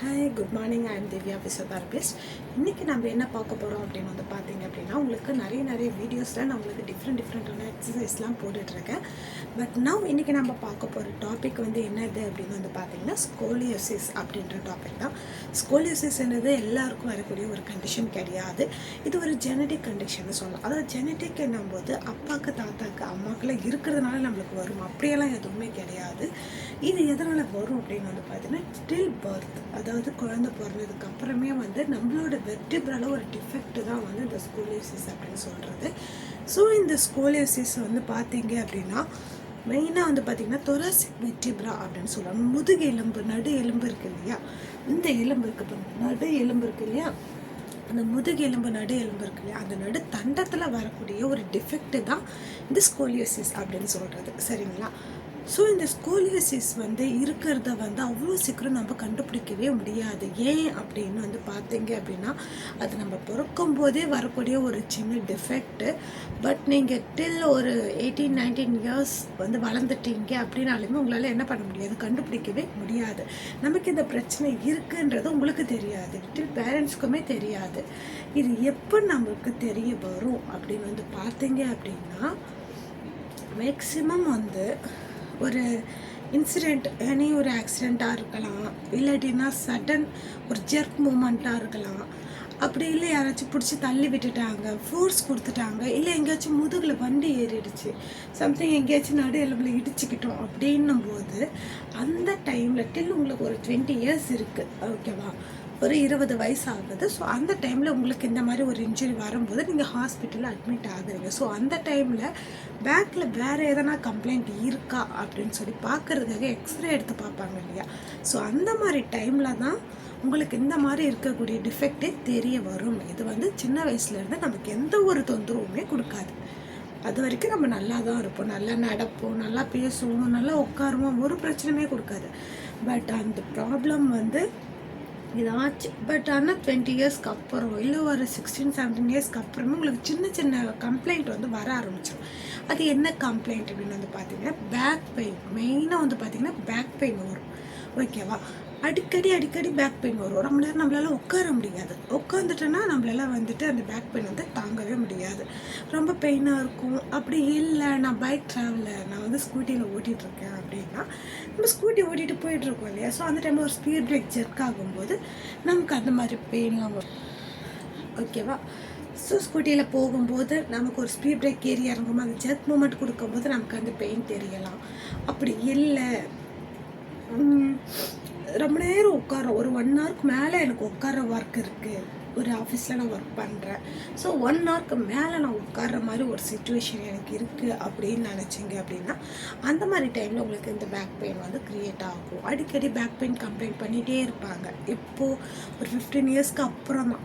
Hi, good morning. I am Divya, physiotherapist. இன்றைக்கி நம்ம என்ன பார்க்க போகிறோம் அப்படின்னு வந்து பார்த்தீங்க அப்படின்னா, உங்களுக்கு நிறைய வீடியோஸில் நான் உங்களுக்கு டிஃப்ரெண்ட்டான எக்ஸசைஸ்லாம் போட்டுட்ருக்கேன். பட் நான் இன்றைக்கி நம்ம பார்க்க போகிற டாபிக் வந்து என்னது அப்படின்னு வந்து பார்த்தீங்கன்னா, ஸ்கோலியோசிஸ் அப்படின்ற டாபிக் தான். ஸ்கோலியோசிஸ் என்னது எல்லாருக்கும் வரக்கூடிய ஒரு கண்டிஷன் கிடையாது. இது ஒரு ஜெனடிக் கண்டிஷன் சொல்லலாம். அதாவது ஜெனடிக் என்னும்போது அப்பாவுக்கு, தாத்தாக்கு, அம்மாக்கெல்லாம் இருக்கிறதுனால நம்மளுக்கு வரும், அப்படியெல்லாம் எதுவுமே கிடையாது. இது எதனால் வரும் அப்படின்னு வந்து பார்த்தீங்கன்னா, டில் பர்த், அதாவது குழந்தை பிறந்ததுக்கு அப்புறமே வந்து நம்மளோட வெர்டிப்ரல ஒரு டிஃபெக்ட் தான் வந்து இந்த ஸ்கோலியோசிஸ் அப்படின்னு சொல்கிறது. ஸோ இந்த ஸ்கோலியோசிஸ் வந்து பார்த்தீங்க அப்படின்னா மெயினாக வந்து பார்த்திங்கன்னா தொராசிக் வெர்டிப்ரா அப்படின்னு சொல்லுவாங்க. முதுகு எலும்பு, நடு எலும்பு இருக்குது இல்லையா, இந்த எலும்பு இருக்குது, நடு எலும்பு இருக்குது இல்லையா, அந்த முதுகு எலும்பு, நடு எலும்பு இருக்கு இல்லையா, அந்த நடு தண்டத்தில் வரக்கூடிய ஒரு டிஃபெக்ட் தான் இந்த ஸ்கோலியோசிஸ் அப்படின்னு சொல்கிறது. சரிங்களா? ஸோ இந்த ஸ்கோலியோசிஸ் வந்து இருக்கிறத வந்து அவ்வளோ சீக்கிரம் நம்ம கண்டுபிடிக்கவே முடியாது. ஏன் அப்படின்னு வந்து பார்த்தீங்க அப்படின்னா, அது நம்ம பிறக்கும் போதே வரக்கூடிய ஒரு சின்ன டிஃபெக்ட்டு. பட் நீங்கள் டில் ஒரு 18-19 இயர்ஸ் வந்து வளர்ந்துட்டீங்க அப்படின்னாலுமே உங்களால் என்ன பண்ண முடியாது, கண்டுபிடிக்கவே முடியாது. நமக்கு இந்த பிரச்சனை இருக்குன்றது உங்களுக்கு தெரியாது, டில் பேரண்ட்ஸ்க்குமே தெரியாது. இது எப்போ நமக்கு தெரிய வரும் அப்படின்னு வந்து பார்த்தீங்க அப்படின்னா, மேக்ஸிமம் வந்து ஒரு இன்சிடெண்ட், எனி ஒரு ஆக்சிடெண்ட்டாக இருக்கலாம், இல்லாட்டின்னா சடன் ஒரு ஜெர்க் மூமெண்ட்டாக இருக்கலாம், அப்படி இல்லை யாராச்சும் பிடிச்சி தள்ளி விட்டுட்டாங்க, ஃபோர்ஸ் கொடுத்துட்டாங்க, இல்லை எங்கேயாச்சும் முதுகில் வண்டி ஏறிடுச்சு, சம்திங் எங்கேயாச்சும் நடு எலும்பில் இடிச்சுக்கிட்டோம் அப்படின்னும் போது அந்த டைமில் டில் உங்களுக்கு ஒரு 20 இயர்ஸ் இருக்குது, ஓகேவா, ஒரு 20 வயசு ஆகுது. ஸோ அந்த டைமில் உங்களுக்கு இந்த மாதிரி ஒரு இன்ஜுரி வரும்போது நீங்கள் ஹாஸ்பிட்டலில் அட்மிட் ஆகுறீங்க. ஸோ அந்த டைமில் பேக்கில் வேறு எதனா கம்ப்ளைண்ட் இருக்கா அப்படின்னு சொல்லி பார்க்குறதுக்காக எக்ஸ்ரே எடுத்து பார்ப்பாங்க இல்லையா. ஸோ அந்த மாதிரி டைமில் தான் உங்களுக்கு இந்த மாதிரி இருக்கக்கூடிய டிஃபெக்டே தெரிய வரும். இது வந்து சின்ன வயசுலேருந்து நமக்கு எந்த ஒரு தொந்தரவுமே கொடுக்காது. அது வரைக்கும் நம்ம நல்லா தான் இருப்போம், நல்லா நடப்போம், நல்லா பேசுவோம், நல்லா உட்காருவோம், ஒரு பிரச்சனையுமே கொடுக்காது. பட் அந்த ப்ராப்ளம் வந்து இதாச்சு. பட் ஆனால் 20 இயர்ஸ்க்கு அப்புறம், இல்லை ஒரு 16-17 இயர்ஸ்க்கு அப்புறமா உங்களுக்கு சின்ன கம்ப்ளைண்ட் வந்து வர ஆரம்பிச்சிடும். அது என்ன கம்ப்ளைண்ட் அப்படின்னு வந்து பார்த்தீங்கன்னா, பேக் பெயின். மெயினாக வந்து பார்த்தீங்கன்னா பேக் பெயின் வரும், ஓகேவா. அடிக்கடி பேக் பெயின் வரும். ரொம்ப நேரம் நம்மளால் உட்கார முடியாது, உட்காந்துட்டோன்னா நம்மளால வந்துட்டு அந்த பேக் பெயின் வந்து தாங்கவே முடியாது, ரொம்ப பெயினாக இருக்கும். அப்படி இல்லை, நான் பைக் ட்ராவலர், நான் வந்து ஸ்கூட்டியில் ஓட்டிகிட்ருக்கேன் அப்படின்னா, நம்ம ஸ்கூட்டி ஓட்டிகிட்டு போயிட்டுருக்கோம் இல்லையா. ஸோ அந்த டைமில் ஒரு ஸ்பீட் பிரேக் ஜெர்க் ஆகும்போது நமக்கு அந்த மாதிரி பெயின்லாம் வரும், ஓகேவா. ஸோ ஸ்கூட்டியில் போகும்போது நமக்கு ஒரு ஸ்பீட் பிரேக் ஏறி இறங்கும்போது அந்த ஜெர்க் மூமெண்ட் கொடுக்கும்போது நமக்கு அந்த பெயின் தெரியலாம். அப்படி இல்லை, ரொம்ப நேரம் உட்காரோம், ஒரு 1 ஹவருக்கு மேலே எனக்கு உட்கார ஒர்க் இருக்குது, ஒரு ஆஃபீஸில் நான் ஒர்க் பண்ணுறேன், ஸோ 1 ஹவருக்கு மேலே நான் உட்கார்ற மாதிரி ஒரு சிச்சுவேஷன் எனக்கு இருக்குது அப்படின்னு நினச்சிங்க அப்படின்னா, அந்த மாதிரி டைமில் உங்களுக்கு இந்த பேக் பெயின் வந்து க்ரியேட் ஆகும். அடிக்கடி பேக் பெயின் கம்ப்ளைண்ட் பண்ணிகிட்டே இருப்பாங்க. இப்போது ஒரு 15 இயர்ஸ்க்கு அப்புறம் தான்,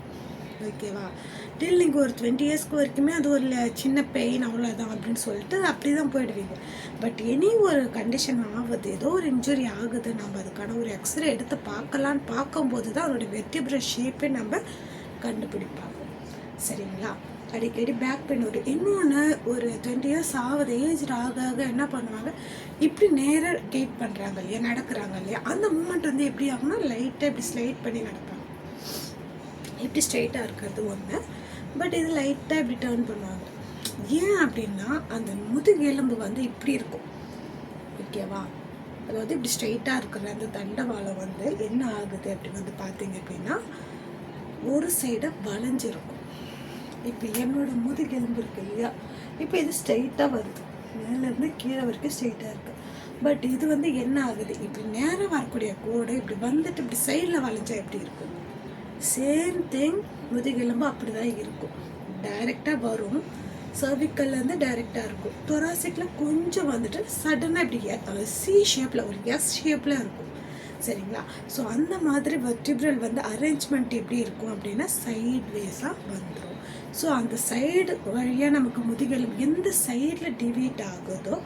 ஓகேவா. டில் நீங்கள் ஒரு 20 இயர்ஸ்க்கு வரைக்குமே அது ஒரு சின்ன பெயின் அவ்வளோதான் அப்படின்னு சொல்லிட்டு அப்படி தான் போயிடுவீங்க. பட் எனி ஒரு கண்டிஷன் ஆகுது, ஏதோ ஒரு இன்ஜுரி ஆகுது, நம்ம அதுக்கான ஒரு எக்ஸ்ரே எடுத்து பார்க்கலான்னு பார்க்கும்போது தான் அதோடய வெர்டிப்ரல் ஷேப்பே நம்ம கண்டுபிடிப்பாங்க. சரிங்களா? அடிக்கடி பேக் பெயின் வரும். இன்னொன்று, ஒரு 20 இயர்ஸ் ஆகுது, ஏஜ் ஆக என்ன பண்ணுவாங்க, இப்படி நேராக கெயிட் பண்ணுறாங்க இல்லையா, நடக்கிறாங்க இல்லையா, அந்த மூமெண்ட் வந்து எப்படி ஆகும்னா லைட்டாக இப்படி ஸ்லைட் பண்ணி நடப்பாங்க. இப்படி ஸ்ட்ரெயிட்டாக இருக்கிறது ஒன்று, பட் இது லைட்டாக இப்படி டேர்ன் பண்ணுவாங்க. ஏன் அப்படின்னா அந்த முதுகு எலும்பு வந்து இப்படி இருக்கும், ஓகேவா. அதாவது இப்படி ஸ்ட்ரெயிட்டாக இருக்கிற அந்த தண்டவாளம் வந்து என்ன ஆகுது அப்படின்னு வந்து பார்த்தீங்க அப்படின்னா, ஒரு சைடை வளைஞ்சிருக்கும். இப்போ என்னோட முதுகு எலும்பு இருக்கு இல்லையா, இப்போ இது ஸ்ட்ரெயிட்டாக வருது, மேலேருந்து கீழே வரைக்கும் ஸ்ட்ரெயிட்டாக இருக்குது. பட் இது வந்து என்ன ஆகுது, இப்படி நேராக வரக்கூடிய கோடு இப்படி வந்துட்டு இப்படி சைடில் வளைஞ்சா எப்படி இருக்கும், சேம் திங் முதுகெலும்பு அப்படி தான் இருக்கும். டைரெக்டாக வரும், சர்விக்கல்லேருந்து டைரெக்டாக இருக்கும். தொராசிக்கில் கொஞ்சம் வந்துட்டு சடனாக இப்படி சி ஷேப்பில், ஒரு எஸ் ஷேப்பில் இருக்கும். சரிங்களா? ஸோ அந்த மாதிரி வெர்டிப்ரல் வந்து அரேஞ்ச்மெண்ட் எப்படி இருக்கும் அப்படின்னா சைட் வேஸாக வந்துடும். ஸோ அந்த சைடு வழியாக நமக்கு முதுகெலும்பு எந்த சைடில் டிவியேட் ஆகுதோ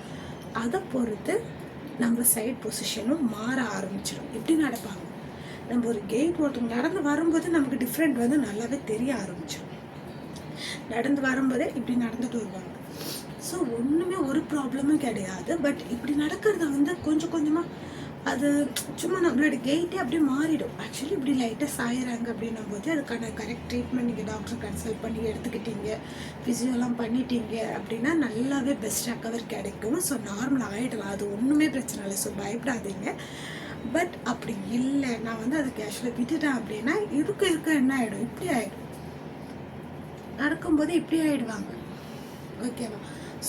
அதை பொறுத்து நம்ம சைட் பொசிஷனும் மாற ஆரம்பிச்சிடும். எப்படி நடப்பாங்க, நம்ம ஒரு கெயிட் ஒருத்தவங்க நடந்து வரும்போது நமக்கு டிஃப்ரெண்ட் வந்து நல்லாவே தெரிய ஆரம்பிச்சிடும். நடந்து வரும்போதே இப்படி நடந்துட்டு வருவாங்க. ஸோ ஒன்றுமே ஒரு ப்ராப்ளமும் கிடையாது. பட் இப்படி நடக்கிறத வந்து கொஞ்சமாக அது சும்மா நம்மளோட கெயிட்டே அப்படியே மாறிடும். ஆக்சுவலி இப்படி லைட்டாக சாயிறாங்க அப்படின்னும் போது அதுக்கான கரெக்ட் ட்ரீட்மெண்ட் நீங்கள் டாக்டர் கன்சல்ட் பண்ணி எடுத்துக்கிட்டீங்க, ஃபிசியோலாம் பண்ணிட்டீங்க அப்படின்னா நல்லாவே பெஸ்ட் ரெக்கவர் கிடைக்கும். ஸோ நார்மல் ஆகிடலாம், அது ஒன்றுமே பிரச்சனை இல்லை. ஸோ பயப்படாதீங்க. பட் அப்படி இல்லை, நான் வந்து அதை கேஷுவலாக விட்டுட்டேன் அப்படின்னா இருக்க என்ன ஆகிடும், இப்படி ஆகிடும், நடக்கும்போது இப்படி ஆகிடுவாங்க. ஓகேவா?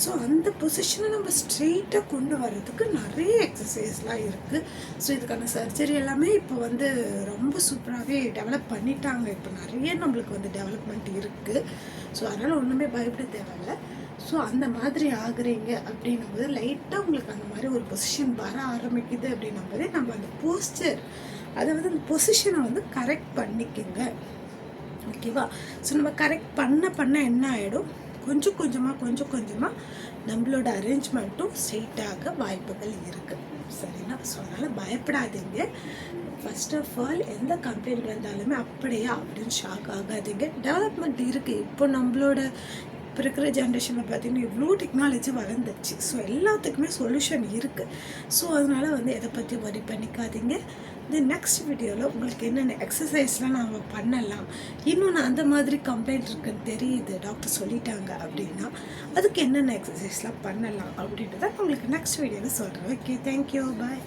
ஸோ அந்த பொசிஷனை நம்ம ஸ்ட்ரெயிட்டாக கொண்டு வர்றதுக்கு நிறைய எக்ஸசைஸ்லாம் இருக்குது. ஸோ இதுக்கான சர்ஜரி எல்லாமே இப்போ வந்து ரொம்ப சூப்பராகவே டெவலப் பண்ணிட்டாங்க. இப்போ நிறைய நம்மளுக்கு வந்து டெவலப்மெண்ட் இருக்குது. ஸோ அதனால் ஒன்றுமே பயப்பட தேவையில்லை. ஸோ அந்த மாதிரி ஆகுறீங்க அப்படின்னும் போது லைட்டாக உங்களுக்கு அந்த மாதிரி ஒரு பொசிஷன் வர ஆரம்பிக்குது அப்படின்னும் போதே நம்ம அந்த போஸ்டர், அதாவது அந்த பொசிஷனை வந்து கரெக்ட் பண்ணிக்கோங்க. ஓகேவா? ஸோ நம்ம கரெக்ட் பண்ண என்ன ஆகிடும், கொஞ்சம் கொஞ்சமாக நம்மளோட அரேஞ்ச்மெண்ட்டும் ஸ்ட்ரெயிட்டாக வாய்ப்புகள் இருக்குது. சரிங்களா? ஸோ அதனால் பயப்படாதீங்க. ஃபர்ஸ்ட் ஆஃப் ஆல் எந்த கம்ப்ளைண்ட் வந்தாலுமே அப்படியே அப்படின்னு ஷாக் ஆகாதீங்க. டெவலப்மெண்ட் இருக்குது. இப்போ நம்மளோட இப்போ இருக்கிற ஜென்ரேஷனில் பார்த்திங்கன்னா இவ்வளோ டெக்னாலஜி வளர்ந்துச்சு. ஸோ எல்லாத்துக்குமே சொல்யூஷன் இருக்குது. ஸோ அதனால் வந்து எதை பற்றி வரி பண்ணிக்காதீங்க. இந்த நெக்ஸ்ட் வீடியோவில் உங்களுக்கு என்னென்ன எக்ஸசைஸ்லாம் நாங்கள் பண்ணலாம், இன்னொன்று அந்த மாதிரி கம்ப்ளைண்ட் இருக்குன்னு தெரியுது, டாக்டர் சொல்லிட்டாங்க அப்படின்னா அதுக்கு என்னென்ன எக்ஸசைஸ்லாம் பண்ணலாம் அப்படின்றத உங்களுக்கு நெக்ஸ்ட் வீடியோவில் சொல்கிறேன். ஓகே, தேங்க்யூ, பாய்.